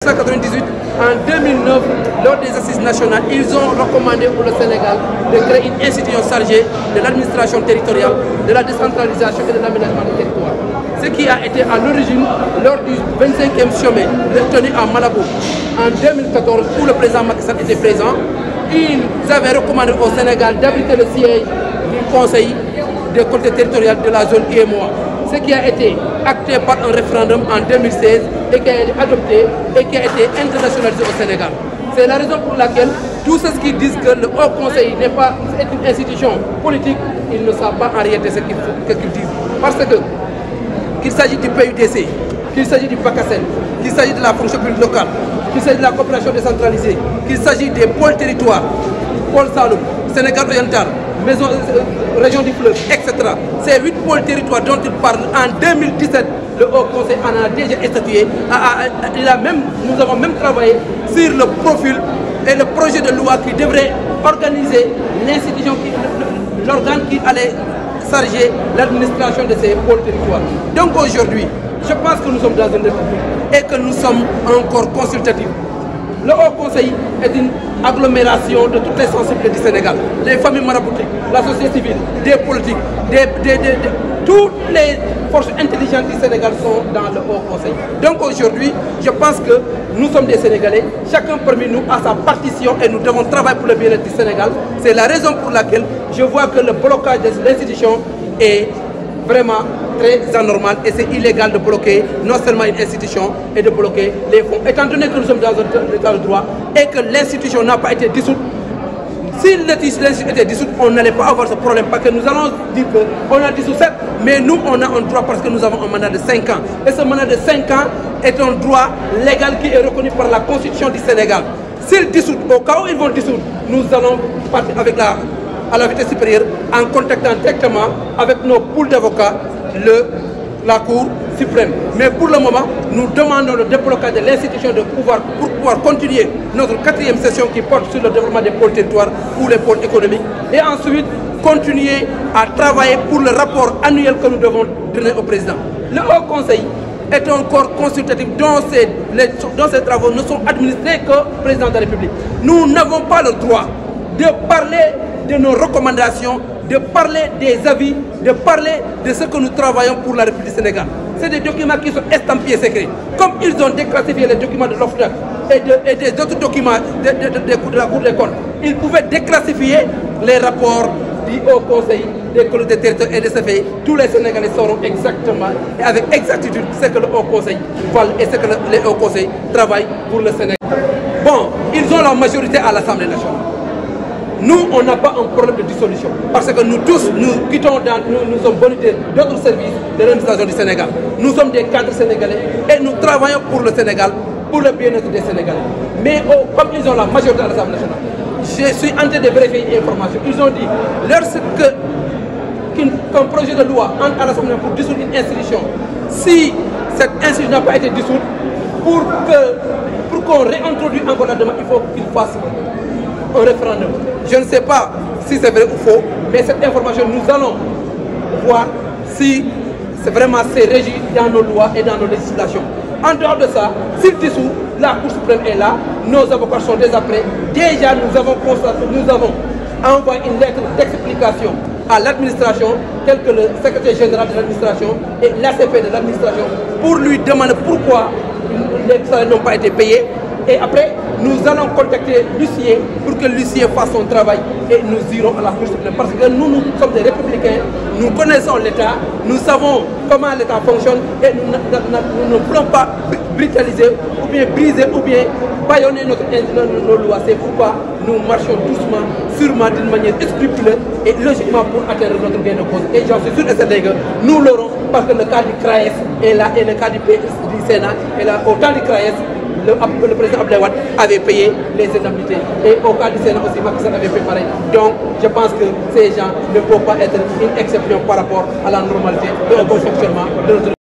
1998, en 2009, lors des assises nationales, ils ont recommandé pour le Sénégal de créer une institution chargée de l'administration territoriale, de la décentralisation et de l'aménagement du territoire. Ce qui a été à l'origine, lors du 25e sommet tenu à Malabo en 2014, où le président Macky Sall était présent, ils avaient recommandé au Sénégal d'abriter le siège du Conseil des collectivités territoriales de la zone UEMOA. Ce qui a été acté par un référendum en 2016 et qui a été adopté et qui a été internationalisé au Sénégal. C'est la raison pour laquelle tous ceux qui disent que le Haut Conseil n'est pas une institution politique, ils ne savent pas en réalité ce qu'ils disent. Parce que qu'il s'agit du PUDC, qu'il s'agit du PACASEN, qu'il s'agit de la fonction publique locale, qu'il s'agit de la coopération décentralisée, qu'il s'agit des pôles territoires, pôle Saloum, Sénégal oriental, région du fleuve, etc. Ces 8 pôles territoires dont il parle en 2017, le Haut Conseil en a déjà statué. Nous avons même travaillé sur le profil et le projet de loi qui devrait organiser l'institution, l'organe qui allait charger l'administration de ces pôles territoires. Donc aujourd'hui, je pense que nous sommes dans une république et que nous sommes encore consultatifs. Le Haut Conseil est une agglomération de toutes les sensibilités du Sénégal. Les familles maraboutiques, la société civile, des politiques, toutes les forces intelligentes du Sénégal sont dans le Haut Conseil. Donc aujourd'hui, je pense que nous sommes des Sénégalais, chacun parmi nous a sa partition et nous devons travailler pour le bien-être du Sénégal. C'est la raison pour laquelle je vois que le blocage de l'institution est vraiment très anormal et c'est illégal de bloquer non seulement une institution et de bloquer les fonds. Étant donné que nous sommes dans un état de droit et que l'institution n'a pas été dissoute, si l'institution était dissoute, on n'allait pas avoir ce problème parce que nous allons dire qu'on a dissous certes, mais nous on a un droit parce que nous avons un mandat de 5 ans. Et ce mandat de 5 ans est un droit légal qui est reconnu par la Constitution du Sénégal. S'ils dissoutent, au cas où ils vont dissoudre, nous allons partir avec à la vitesse supérieure en contactant directement avec nos pools d'avocats la Cour suprême. Mais pour le moment, nous demandons le déblocage de l'institution pour pouvoir continuer notre 4e session qui porte sur le développement des pôles territoires ou les pôles économiques et ensuite continuer à travailler pour le rapport annuel que nous devons donner au président. Le Haut Conseil est un corps consultatif dont ces travaux ne sont administrés qu'au président de la République. Nous n'avons pas le droit de parler de nos recommandations, de parler des avis, de parler de ce que nous travaillons pour la République du Sénégal. C'est des documents qui sont estampillés secrets. Comme ils ont déclassifié les documents de l'OFNAC et des autres documents de la Cour des comptes, ils pouvaient déclassifier les rapports du Haut Conseil des collectivités territoriales et de ce fait, tous les Sénégalais sauront exactement et avec exactitude ce que le Haut Conseil valent et ce que le Haut Conseil travaille pour le Sénégal. Bon, ils ont la majorité à l'Assemblée nationale. Nous, on n'a pas un problème de dissolution. Parce que nous tous, nous quittons, nous sommes volontaires d'autres services de l'administration du Sénégal. Nous sommes des cadres sénégalais et nous travaillons pour le Sénégal, pour le bien-être des Sénégalais. Mais comme ils ont la majorité à l'Assemblée nationale, je suis en train de vérifier une information. Ils ont dit, lorsqu'un projet de loi entre à l'Assemblée pour dissoudre une institution, si cette institution n'a pas été dissoute, pour qu'on réintroduise encore la demande, il faut qu'il fasse un référendum. Je ne sais pas si c'est vrai ou faux, mais cette information, nous allons voir si c'est vraiment régi dans nos lois et dans nos législations. En dehors de ça, s'il dissout, la Cour suprême est là, nos avocats sont déjà prêts. Déjà, nous avons envoyé une lettre d'explication à l'administration, tel que le secrétaire général de l'administration et l'ACP de l'administration, pour lui demander pourquoi les salaires n'ont pas été payés. Et après, nous allons contacter l'huissier pour que l'huissier fasse son travail et nous irons à la Cour suprême. Parce que nous sommes des républicains, nous connaissons l'État, nous savons comment l'État fonctionne et nous ne voulons pas brutaliser ou bien briser ou bien bâillonner nos lois. C'est pourquoi nous marchons doucement, sûrement, d'une manière scrupuleuse et logiquement pour atteindre notre gain de cause. Et j'en suis sûr et certain que nous l'aurons parce que le cas du CRAES est là et le cas du Sénat est là. Au temps du CRAES, le président Abdoulaye Wade avait payé les indemnités. Et au cas du Sénat aussi, Macky Sall avait fait pareil. Donc, je pense que ces gens ne peuvent pas être une exception par rapport à la normalité de bon fonctionnement de notre